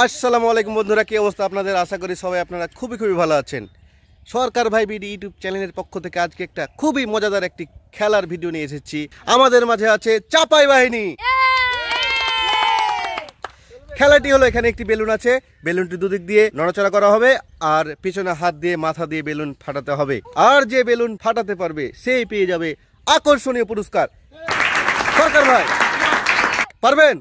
আসসালামু আলাইকুম বন্ধুরা, কি অবস্থা আপনাদের? আশা করি সবাই আপনারা খুবই ভালো আছেন। সরকার ভাই বিডি ইউটিউব চ্যানেলের পক্ষ থেকে আজকে একটা খুবই মজাদার একটি খেলার ভিডিও নিয়ে এসেছি। আমাদের মাঝে আছে চাপাই বাহিনী। খেলাটি হলো, এখানে একটি বেলুন আছে, বেলুনটি দুদিক দিয়ে নড়াচড়া করা হবে আর পিছনে হাত দিয়ে মাথা দিয়ে বেলুন ফাটাতে হবে, আর যে বেলুন ফাটাতে পারবে সেই পেয়ে যাবে আকর্ষণীয় পুরস্কার। সরকার ভাই পারবেন?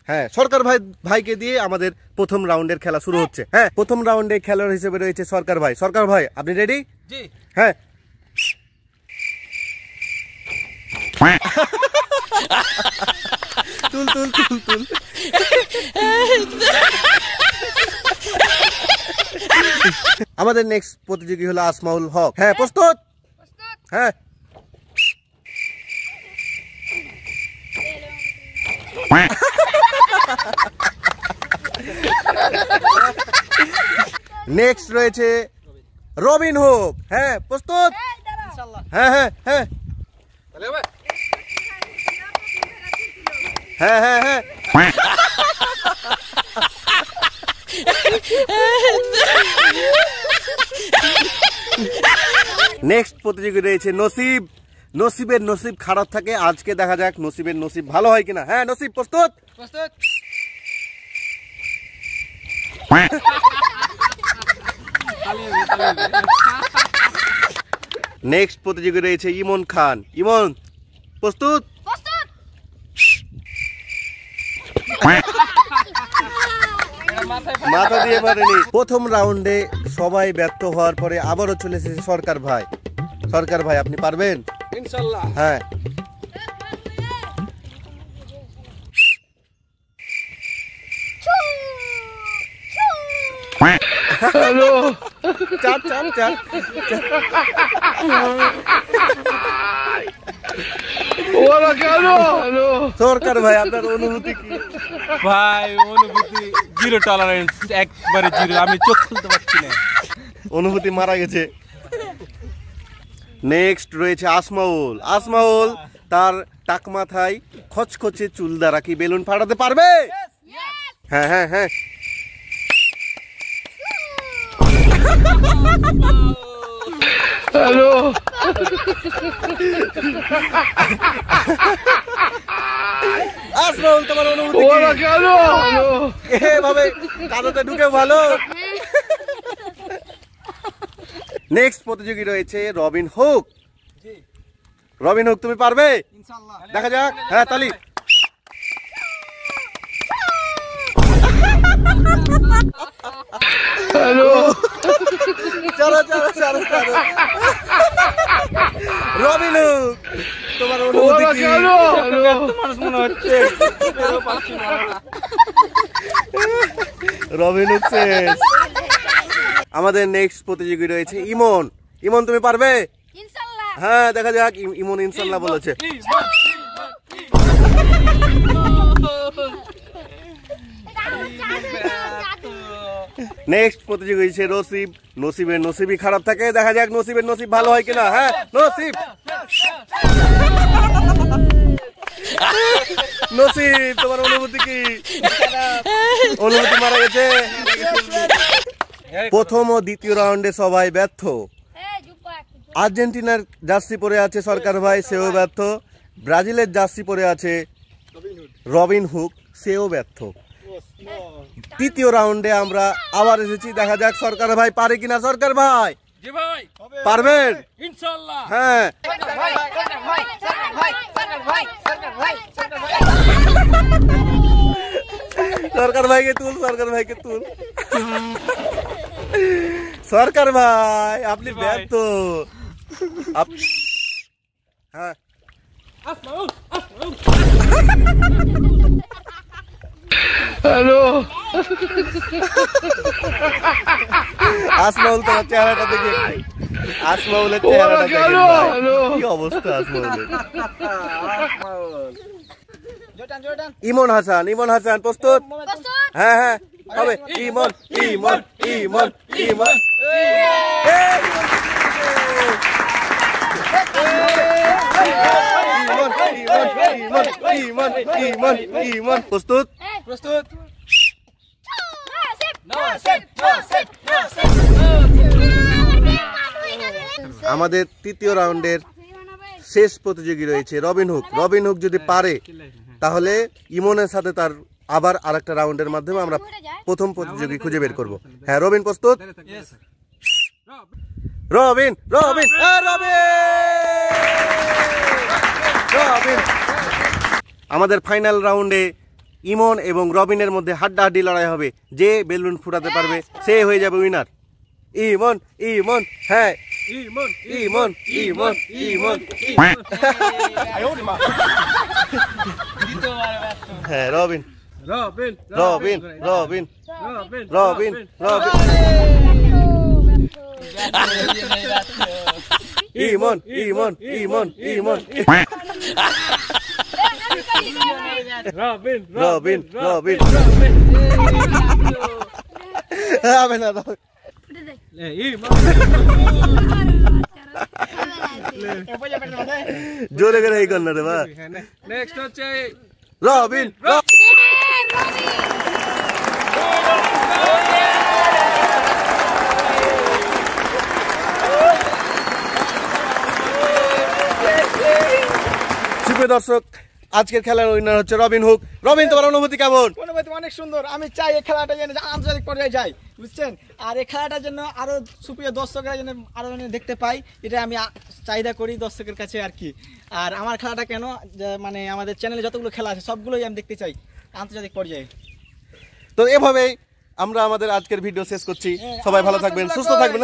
হ্যাঁ, সরকার ভাইকে দিয়ে আমাদের প্রথম রাউন্ডের খেলা শুরু হচ্ছে। হ্যাঁ, প্রথম রাউন্ডে খেলোয়াড় হিসেবে রয়েছে সরকার ভাই। সরকার ভাই, আপনি রেডি? জি। হ্যাঁ, তুল তুল তুল তুল। আমাদের নেক্সট প্রতিযোগী হলো আসমাউল হক। হ্যাঁ, প্রস্তুত? হ্যাঁ। নেক্সট রয়েছে রবিন হুক। হ্যাঁ, প্রস্তুত? হ্যাঁ হ্যাঁ হ্যাঁ হ্যাঁ হ্যাঁ হ্যাঁ। নেক্সট প্রতিযোগী রয়েছে নসিব। নসিবের নসিব খারাপ থাকে, আজকে দেখা যাক নসিবের নসিব ভালো হয় কিনা। হ্যাঁ নসিব, প্রস্তুত? প্রস্তুত। নেক্সট প্রতিযোগী রয়েছে ইমন খান। ইমন, প্রস্তুত? মাথা দিয়ে মারেনি। প্রথম রাউন্ডে সবাই ব্যর্থ হওয়ার পরে আবারও চলে এসেছে সরকার ভাই। সরকার ভাই, আপনি পারবেন? ইনশাআল্লাহ। হ্যাঁ, হ্যালো, চাপ চাপ চাপ। সরকার ভাই, আপনার অনুভূতি কি? ভাই অনুভূতি জিরো টলারেন্স, একবারে জিরো। আমি চোখ খুলতে পারছি না, অনুভূতি মারা গেছে। নেক্সট রয়েছে আসমাউল। আসমাউল তার টাক মাথায় খচখচে চুল দ্বারা কি বেলুন ফাটাতে পারবে? হ্যাঁ হ্যাঁ হ্যাঁ। হ্যালো, আসমাউল, তোমার অনুভূতি কি? এভাবে কাঁধে ঢুকে ভালো। নেক্সট প্রতিযোগী রয়েছে রবিন হুক। রবিন হুক, তুমি পারবে? দেখা যাক। হ্যাঁ, তালি। হ্যালো, চলো চলো চলো চলো। রবিন হুক, তোমার অনুভূতি কি? মনে হচ্ছে রবিন হুক শেষ। আমাদের নেক্সট প্রতিযোগী রয়েছে ইমন। ইমন, তুমি পারবে? হ্যাঁ, দেখা যাক। ইমন ইনশাল্লাহ বলেছে। নেক্সট প্রতিযোগী হচ্ছে নসিব। নসিবের নসিবই খারাপ থাকে, দেখা যাক নসিবের নসিব ভালো হয় কিনা। হ্যাঁ নসিব, নসিব, তোমার অনুভূতি কি? অনুভূতি মারা গেছে। প্রথম ও দ্বিতীয় রাউন্ডে সবাই ব্যর্থ। আর্জেন্টিনার জার্সি পরে আছে সরকার ভাই, সেও ব্যর্থ। ব্রাজিলের জার্সি পরে আছে রবিন হুক, সেও ব্যর্থ। তৃতীয় রাউন্ডে আমরা আবার এসেছি, দেখা যাক সরকার ভাই পারে কিনা। সরকার ভাই, পারবেন? ইনশাআল্লাহ। হ্যাঁ, সরকার ভাইকে তুল, সরকার ভাইকে তুল। সরকার ভাই, আপনি ব্যর্থ। হ্যাঁ, হ্যালো, আসমাউল, তোমার চেহারাটা দেখে। আসমাউলের চেহারাটা দেখে কি অবস্থা আসমাউলের। ইমন হাসান। ইমন হাসান, প্রস্তুত? হ্যাঁ হ্যাঁ হবে। ইমন ইমন ইমন ইমন। ইমন ইমন ইমন প্রস্তুত প্রস্তুত আমাদের তৃতীয় রাউন্ডের শেষ প্রতিযোগী রয়েছে রবিন হুক। রবিন হুক যদি পারে তাহলে ইমনের সাথে তার আবার আরেকটা রাউন্ডের মাধ্যমে আমরা প্রথম প্রতিযোগী খুঁজে বের করব। হ্যাঁ রবিন প্রস্তুত? রবিন রবিন রবিন রবিন আমাদের ফাইনাল রাউন্ডে ইমন এবং রবিনের মধ্যে হাড্ডাহাড্ডি লড়াই হবে। যে বেলুন ফুটাতে পারবে সে হয়ে যাবে উইনার। ইমন ইমন হ্যাঁ ইমন ইমন ইমন ইমন হ্যাঁ রবিন রবিন রবিন রবিন রবিন রবিন ইমন ইমন ইমন ইমন রবিন রবিন রবিন হবে না জোরে করে এই কর না রে বা। নেক্সট হচ্ছে রবিন সুপ্রিয় দর্শক, আজকের খেলার উইনার হচ্ছে রবিন হুক। রবিন, তোমার অনুভূতি কেমন? অনুভূতি অনেক সুন্দর। আমি চাই এই খেলাটা যেন আন্তর্জাতিক পর্যায়ে যায়, বুঝছেন? আর এই খেলাটার জন্য আরো সুপ্রিয় দর্শকরা যেন আরো দেখতে পাই, এটা আমি চাহিদা করি দর্শকের কাছে আর কি। আর আমার খেলাটা কেন, মানে আমাদের চ্যানেলে যতগুলো খেলা আছে সবগুলোই আমি দেখতে চাই আন্তর্জাতিক পর্যায়ে। তো এভাবেই আমরা আমাদের আজকের ভিডিও শেষ করছি। সবাই ভালো থাকবেন, সুস্থ থাকবেন।